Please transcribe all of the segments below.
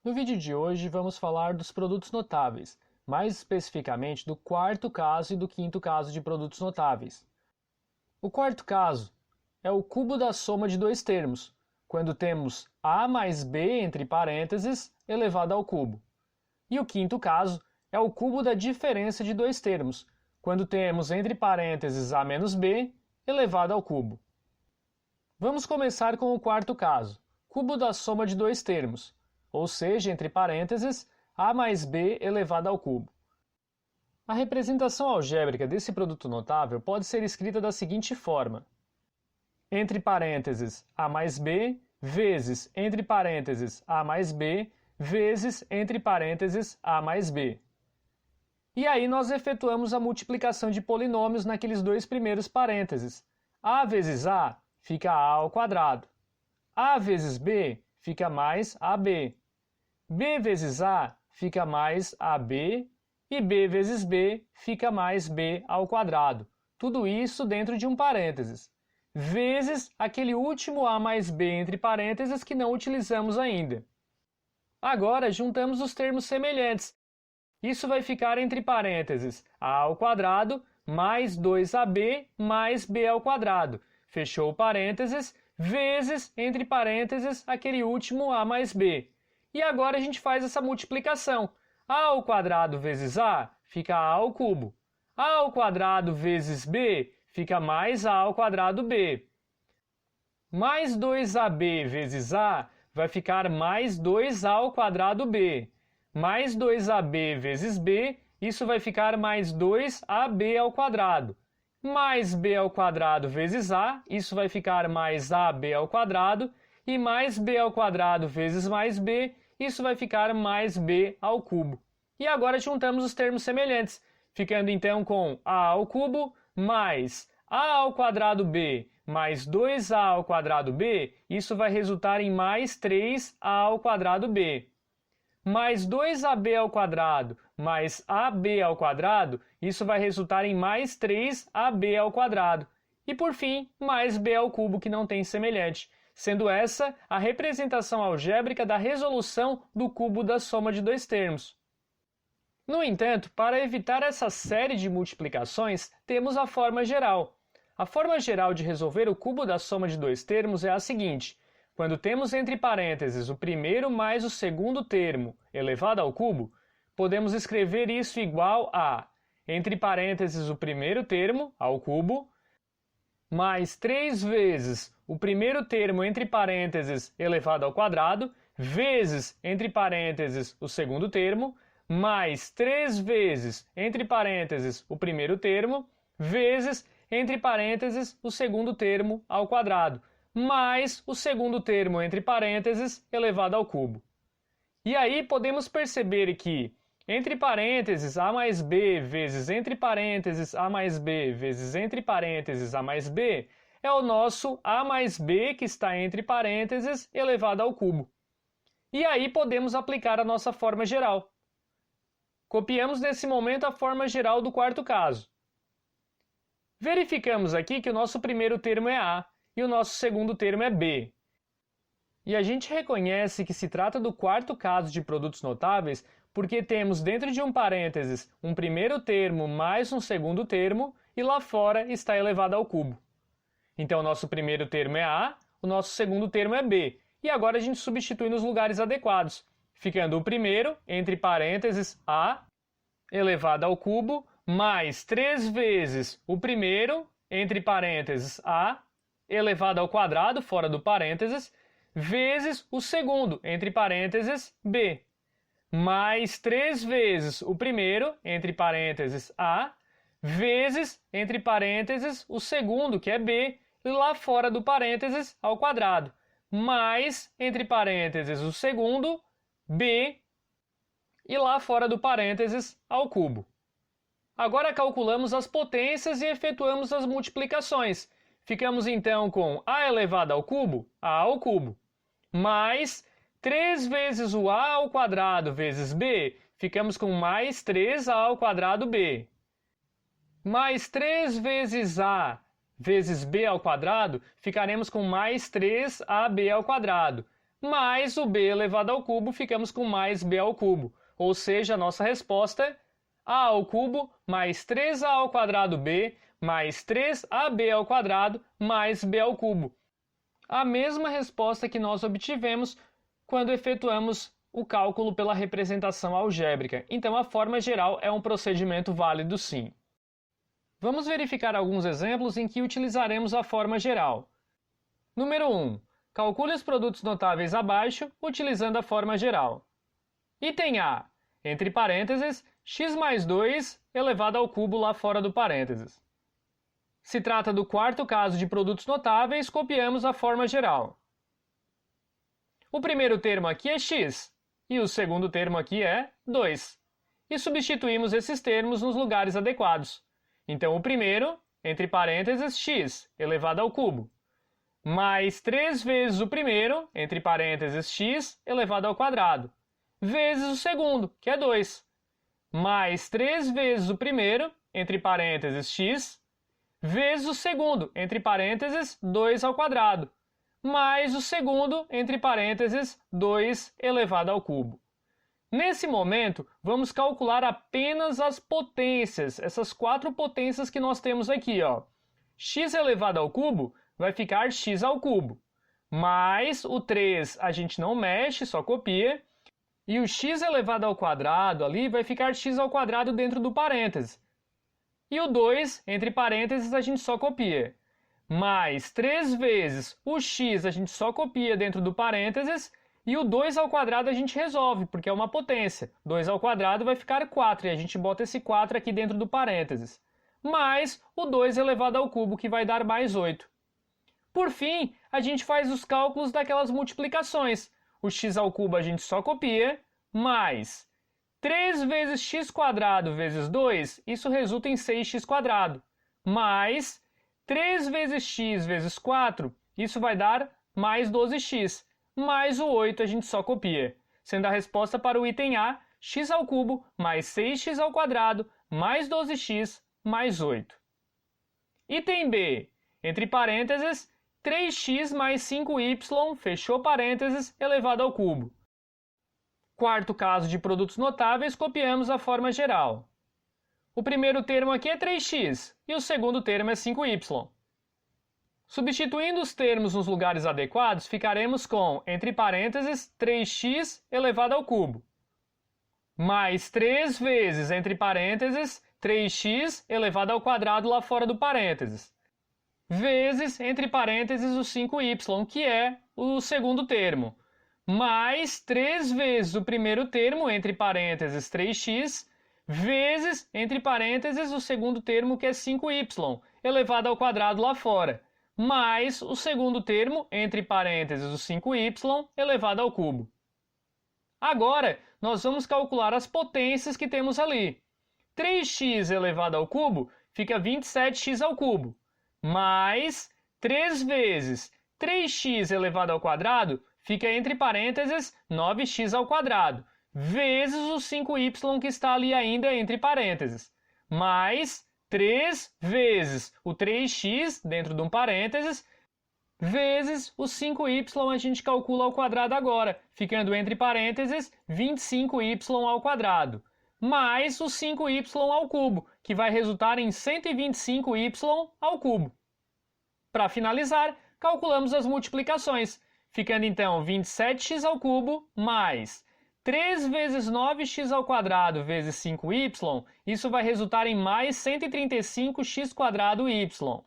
No vídeo de hoje vamos falar dos produtos notáveis, mais especificamente do quarto caso e do quinto caso de produtos notáveis. O quarto caso é o cubo da soma de dois termos, quando temos a mais b entre parênteses elevado ao cubo. E o quinto caso é o cubo da diferença de dois termos, quando temos entre parênteses a menos b elevado ao cubo. Vamos começar com o quarto caso, cubo da soma de dois termos, ou seja, entre parênteses, a mais b elevado ao cubo. A representação algébrica desse produto notável pode ser escrita da seguinte forma: entre parênteses a mais b vezes entre parênteses a mais b vezes entre parênteses a mais b. E aí nós efetuamos a multiplicação de polinômios naqueles dois primeiros parênteses. A vezes a fica a ao quadrado. A vezes b fica mais ab. B vezes a fica mais ab e b vezes b fica mais b ao quadrado. Tudo isso dentro de um parênteses. Vezes aquele último a mais b entre parênteses que não utilizamos ainda. Agora juntamos os termos semelhantes. Isso vai ficar entre parênteses a ao quadrado mais 2ab mais b ao quadrado. Fechou parênteses, vezes entre parênteses aquele último a mais b. E agora a gente faz essa multiplicação. A ao quadrado vezes a fica a ao cubo. A ao quadrado vezes b fica mais a ao quadrado b. Mais 2ab vezes a vai ficar mais 2a ao quadrado b. Mais 2ab vezes b, isso vai ficar mais 2ab ao quadrado. Mais b ao quadrado vezes a, isso vai ficar mais ab ao quadrado. E mais b ao quadrado vezes mais b, isso vai ficar mais b ao cubo. E agora juntamos os termos semelhantes, ficando então com a ao cubo mais a ao quadrado b mais 2a ao quadrado b, isso vai resultar em mais 3a ao quadrado b. Mais 2ab ao quadrado mais ab ao quadrado, isso vai resultar em mais 3ab ao quadrado. E por fim, mais b ao cubo, que não tem semelhante, sendo essa a representação algébrica da resolução do cubo da soma de dois termos. No entanto, para evitar essa série de multiplicações, temos a forma geral. A forma geral de resolver o cubo da soma de dois termos é a seguinte: quando temos entre parênteses o primeiro mais o segundo termo elevado ao cubo, podemos escrever isso igual a, entre parênteses o primeiro termo ao cubo, mais 3 vezes o primeiro termo entre parênteses elevado ao quadrado, vezes entre parênteses o segundo termo, mais 3 vezes entre parênteses o primeiro termo, vezes entre parênteses o segundo termo ao quadrado, mais o segundo termo entre parênteses elevado ao cubo. E aí podemos perceber que entre parênteses a mais b vezes entre parênteses a mais b vezes entre parênteses a mais b é o nosso a mais b que está entre parênteses elevado ao cubo. E aí podemos aplicar a nossa forma geral. Copiamos nesse momento a forma geral do quarto caso. Verificamos aqui que o nosso primeiro termo é a e o nosso segundo termo é b. E a gente reconhece que se trata do quarto caso de produtos notáveis porque temos dentro de um parênteses um primeiro termo mais um segundo termo e lá fora está elevado ao cubo. Então, o nosso primeiro termo é a, o nosso segundo termo é b. E agora a gente substitui nos lugares adequados, ficando o primeiro entre parênteses a elevado ao cubo mais 3 vezes o primeiro entre parênteses a elevado ao quadrado fora do parênteses vezes o segundo entre parênteses b. Mais 3 vezes o primeiro, entre parênteses a, vezes, entre parênteses, o segundo, que é b, e lá fora do parênteses, ao quadrado, mais, entre parênteses, o segundo, b, e lá fora do parênteses, ao cubo. Agora calculamos as potências e efetuamos as multiplicações. Ficamos então com a elevado ao cubo, mais 3 vezes o a ao quadrado vezes b, ficamos com mais 3a ao quadrado b. Mais 3 vezes a vezes b ao quadrado, ficaremos com mais 3ab ao quadrado. mais o b elevado ao cubo, ficamos com mais b ao cubo. Ou seja, a nossa resposta é a ao cubo mais 3a ao quadrado b mais 3ab ao quadrado mais b ao cubo. A mesma resposta que nós obtivemos quando efetuamos o cálculo pela representação algébrica. Então, a forma geral é um procedimento válido sim. Vamos verificar alguns exemplos em que utilizaremos a forma geral. Número 1. Calcule os produtos notáveis abaixo utilizando a forma geral. Item A. Entre parênteses, x mais 2 elevado ao cubo lá fora do parênteses. Se trata do quarto caso de produtos notáveis, copiamos a forma geral. O primeiro termo aqui é x e o segundo termo aqui é 2. E substituímos esses termos nos lugares adequados. Então, o primeiro, entre parênteses, x elevado ao cubo, mais 3 vezes o primeiro, entre parênteses, x elevado ao quadrado, vezes o segundo, que é 2, mais 3 vezes o primeiro, entre parênteses, x, vezes o segundo, entre parênteses, 2 ao quadrado, mais o segundo, entre parênteses, 2 elevado ao cubo. Nesse momento, vamos calcular apenas as potências, essas 4 potências que nós temos aqui, ó. X elevado ao cubo vai ficar x ao cubo, mais o 3 a gente não mexe, só copia, e o x elevado ao quadrado ali vai ficar x ao quadrado dentro do parêntese. E o 2, entre parênteses, a gente só copia. Mais 3 vezes o x a gente só copia dentro do parênteses, e o 2 ao quadrado a gente resolve, porque é uma potência. 2 ao quadrado vai ficar 4, e a gente bota esse 4 aqui dentro do parênteses. Mais o 2 elevado ao cubo, que vai dar mais 8. Por fim, a gente faz os cálculos daquelas multiplicações. O x ao cubo a gente só copia, mais 3 vezes x quadrado vezes 2, isso resulta em 6x quadrado, mais 3 vezes x vezes 4, isso vai dar mais 12x, mais o 8 a gente só copia, sendo a resposta para o item A, x ao cubo mais 6x ao quadrado mais 12x mais 8. Item B, entre parênteses, 3x mais 5y, fechou parênteses, elevado ao cubo. Quarto caso de produtos notáveis, copiamos a forma geral. O primeiro termo aqui é 3x e o segundo termo é 5y. Substituindo os termos nos lugares adequados, ficaremos com, entre parênteses, 3x elevado ao cubo, mais 3 vezes, entre parênteses, 3x elevado ao quadrado lá fora do parênteses, vezes, entre parênteses, o 5y, que é o segundo termo, mais 3 vezes o primeiro termo, entre parênteses, 3x, vezes, entre parênteses, o segundo termo, que é 5y, elevado ao quadrado lá fora, mais o segundo termo, entre parênteses, o 5y, elevado ao cubo. Agora, nós vamos calcular as potências que temos ali. 3x elevado ao cubo fica 27x ao cubo, mais 3 vezes 3x elevado ao quadrado fica, entre parênteses, 9x ao quadrado, vezes o 5y que está ali ainda entre parênteses, mais 3 vezes o 3x dentro de um parênteses, vezes o 5y a gente calcula ao quadrado agora, ficando entre parênteses 25y ao quadrado, mais o 5y ao cubo, que vai resultar em 125y ao cubo. Para finalizar, calculamos as multiplicações, ficando então 27x ao cubo mais 3 vezes 9x ao quadrado vezes 5y, isso vai resultar em mais 135x quadrado y,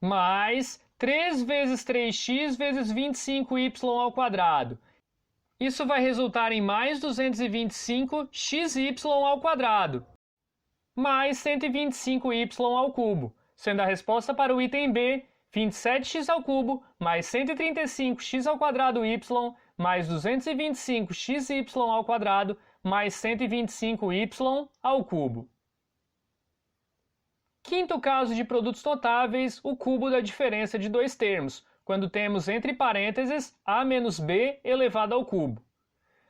mais 3 vezes 3x vezes 25y ao quadrado. Isso vai resultar em mais 225xy ao quadrado, mais 125y ao cubo, sendo a resposta para o item B, 27x ao cubo mais 135x ao quadrado y mais 225xy ao quadrado mais 125y ao cubo. Quinto caso de produtos notáveis, o cubo da diferença de dois termos, quando temos entre parênteses a menos b elevado ao cubo.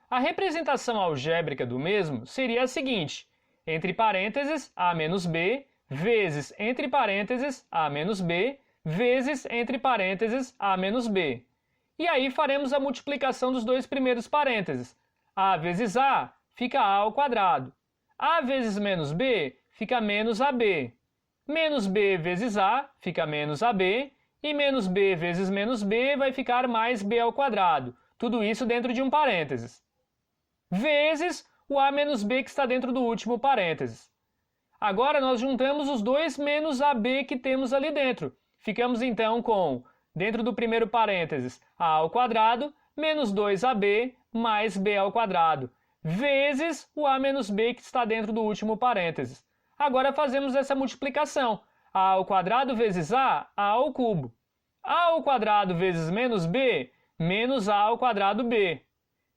A representação algébrica do mesmo seria a seguinte, entre parênteses a menos b vezes entre parênteses a menos b vezes entre parênteses a menos b. E aí faremos a multiplicação dos dois primeiros parênteses. A vezes A fica A ao quadrado. A vezes menos B fica menos AB. Menos B vezes A fica menos AB. E menos B vezes menos B vai ficar mais B ao quadrado. Tudo isso dentro de um parênteses. Vezes o A menos B que está dentro do último parênteses. Agora nós juntamos os dois menos AB que temos ali dentro. Ficamos então com, dentro do primeiro parênteses, A ao quadrado menos 2AB mais B ao quadrado, vezes o A menos B que está dentro do último parênteses. Agora fazemos essa multiplicação. A ao quadrado vezes A ao cubo. A ao quadrado vezes menos B, menos A ao quadrado B.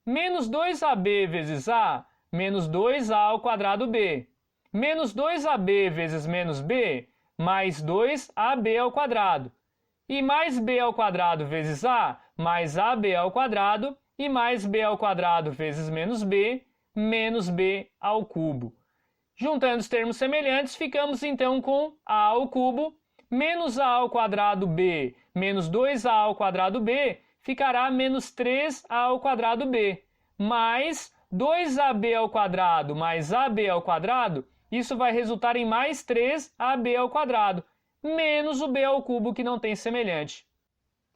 Menos 2AB vezes A, menos 2A ao quadrado B. Menos 2AB vezes menos B, mais 2AB ao quadrado. E mais B ao quadrado vezes A, mais AB ao quadrado, e mais B ao quadrado vezes menos B ao cubo. Juntando os termos semelhantes, ficamos então com A ao cubo, menos A ao quadrado B, menos 2A ao quadrado B, ficará menos 3A ao quadrado B, mais 2AB ao quadrado mais AB ao quadrado, isso vai resultar em mais 3AB ao quadrado, menos o B ao cubo que não tem semelhante.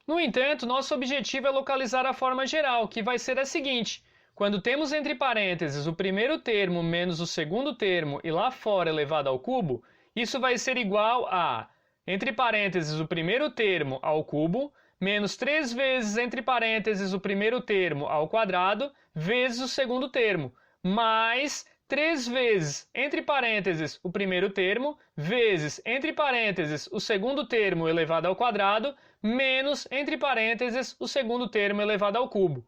No entanto, nosso objetivo é localizar a forma geral, que vai ser a seguinte: quando temos entre parênteses o primeiro termo menos o segundo termo e lá fora elevado ao cubo, isso vai ser igual a, entre parênteses o primeiro termo ao cubo, menos 3 vezes entre parênteses o primeiro termo ao quadrado, vezes o segundo termo, mais 3 vezes entre parênteses o primeiro termo, vezes entre parênteses o segundo termo elevado ao quadrado, menos entre parênteses o segundo termo elevado ao cubo.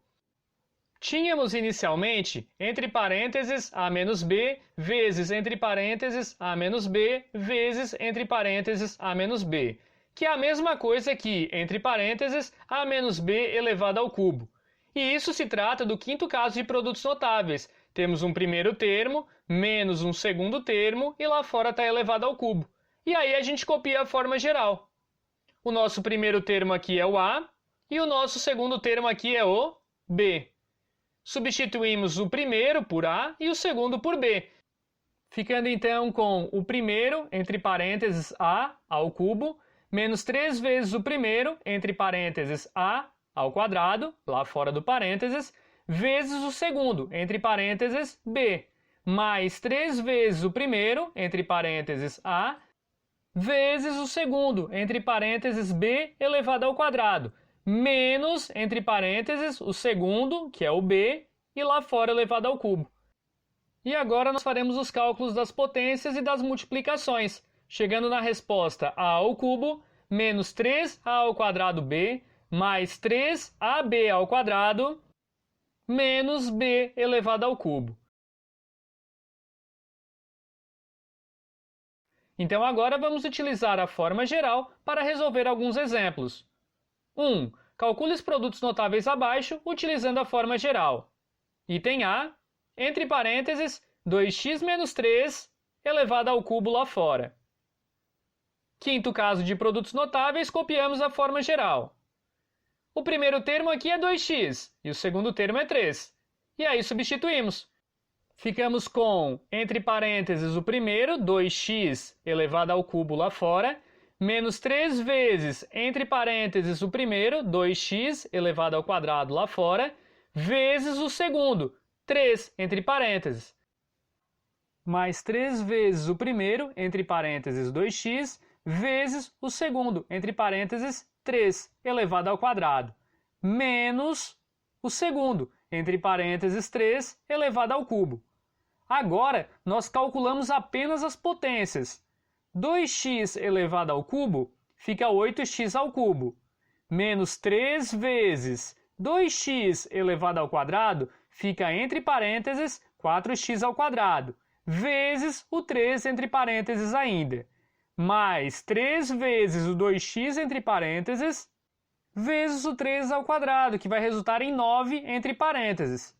Tínhamos inicialmente entre parênteses A menos B vezes entre parênteses A menos B vezes entre parênteses A menos B, que é a mesma coisa que entre parênteses A menos B elevado ao cubo. E isso se trata do quinto caso de produtos notáveis. Temos um primeiro termo, menos um segundo termo, e lá fora está elevado ao cubo. E aí a gente copia a forma geral. O nosso primeiro termo aqui é o A, e o nosso segundo termo aqui é o B. Substituímos o primeiro por A e o segundo por B, ficando então com o primeiro, entre parênteses A ao cubo, menos 3 vezes o primeiro, entre parênteses A ao quadrado, lá fora do parênteses, vezes o segundo, entre parênteses B, mais 3 vezes o primeiro, entre parênteses A, vezes o segundo, entre parênteses B elevado ao quadrado, menos, entre parênteses, o segundo, que é o B, e lá fora elevado ao cubo. E agora nós faremos os cálculos das potências e das multiplicações, chegando na resposta A ao cubo, menos 3A ao quadrado B, mais 3AB ao quadrado, menos B elevado ao cubo. Então agora vamos utilizar a forma geral para resolver alguns exemplos. 1. Calcule os produtos notáveis abaixo utilizando a forma geral. Item A, entre parênteses, 2x menos 3 elevado ao cubo lá fora. Quinto caso de produtos notáveis, copiamos a forma geral. O primeiro termo aqui é 2x e o segundo termo é 3. E aí substituímos. Ficamos com, entre parênteses, o primeiro, 2x elevado ao cubo lá fora, menos 3 vezes, entre parênteses, o primeiro, 2x elevado ao quadrado lá fora, vezes o segundo, 3, entre parênteses. Mais 3 vezes o primeiro, entre parênteses, 2x, vezes o segundo, entre parênteses, 3, elevado ao quadrado, menos o segundo, entre parênteses, 3, elevado ao cubo. Agora, nós calculamos apenas as potências. 2x elevado ao cubo fica 8x ao cubo, menos 3 vezes 2x elevado ao quadrado fica, entre parênteses, 4x ao quadrado, vezes o 3 entre parênteses ainda, mais 3 vezes o 2x entre parênteses, vezes o 3 ao quadrado, que vai resultar em 9 entre parênteses,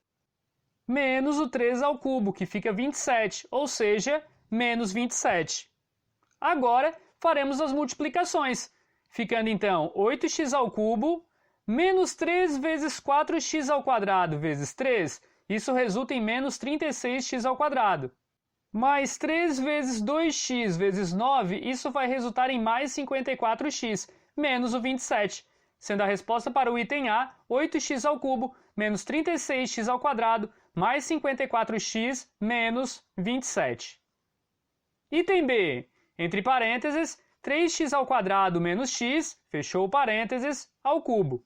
menos o 3 ao cubo, que fica 27, ou seja, menos 27. Agora, faremos as multiplicações, ficando então 8x ao cubo Menos 3 vezes 4x² vezes 3, isso resulta em menos 36x². Mais 3 vezes 2x vezes 9, isso vai resultar em mais 54x, menos o 27. Sendo a resposta para o item A, 8x² menos 36x² mais 54x menos 27. Item B, entre parênteses, 3x² menos x, fechou o parênteses, ao cubo.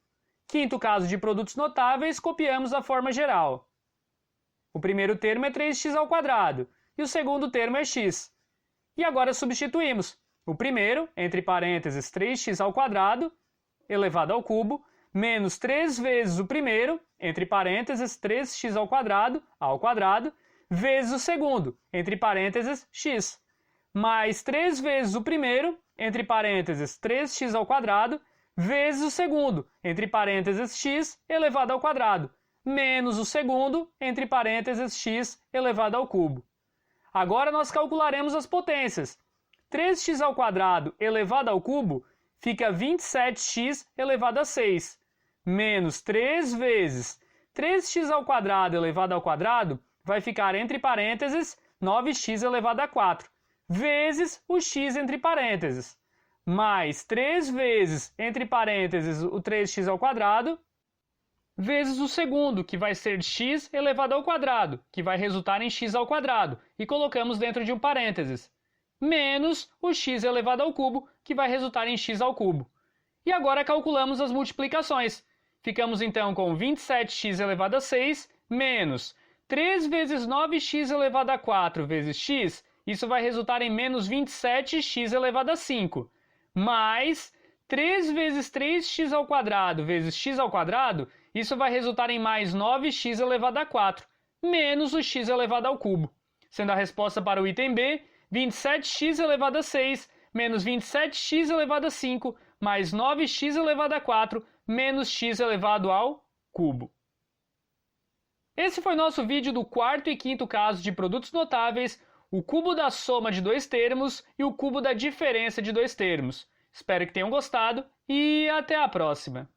Quinto caso de produtos notáveis, copiamos a forma geral. O primeiro termo é 3x² e o segundo termo é x. E agora substituímos. O primeiro, entre parênteses, 3x² elevado ao cubo, menos 3 vezes o primeiro, entre parênteses, 3x² ao quadrado, vezes o segundo, entre parênteses, x, mais 3 vezes o primeiro, entre parênteses, 3x², vezes o segundo, entre parênteses, x elevado ao quadrado, menos o segundo, entre parênteses, x elevado ao cubo. Agora nós calcularemos as potências. 3x² elevado ao cubo fica 27x elevado a 6, menos 3 vezes 3x² elevado ao quadrado vai ficar entre parênteses 9x elevado a 4, vezes o x entre parênteses, mais 3 vezes entre parênteses o 3x², vezes o segundo, que vai ser x elevado ao quadrado, que vai resultar em x², e colocamos dentro de um parênteses, menos o x elevado ao cubo, que vai resultar em x². E agora calculamos as multiplicações. Ficamos então com 27x elevado a 6, menos 3 vezes 9x elevado a 4 vezes x, isso vai resultar em menos 27x elevado a 5, mais 3 vezes 3x² vezes x², isso vai resultar em mais 9x elevado a 4, menos o x elevado ao cubo. Sendo a resposta para o item B, 27x elevado a 6, menos 27x elevado a 5, mais 9x elevado a 4, menos x elevado ao cubo. Esse foi nosso vídeo do quarto e quinto caso de produtos notáveis, o cubo da soma de dois termos e o cubo da diferença de dois termos. Espero que tenham gostado e até a próxima!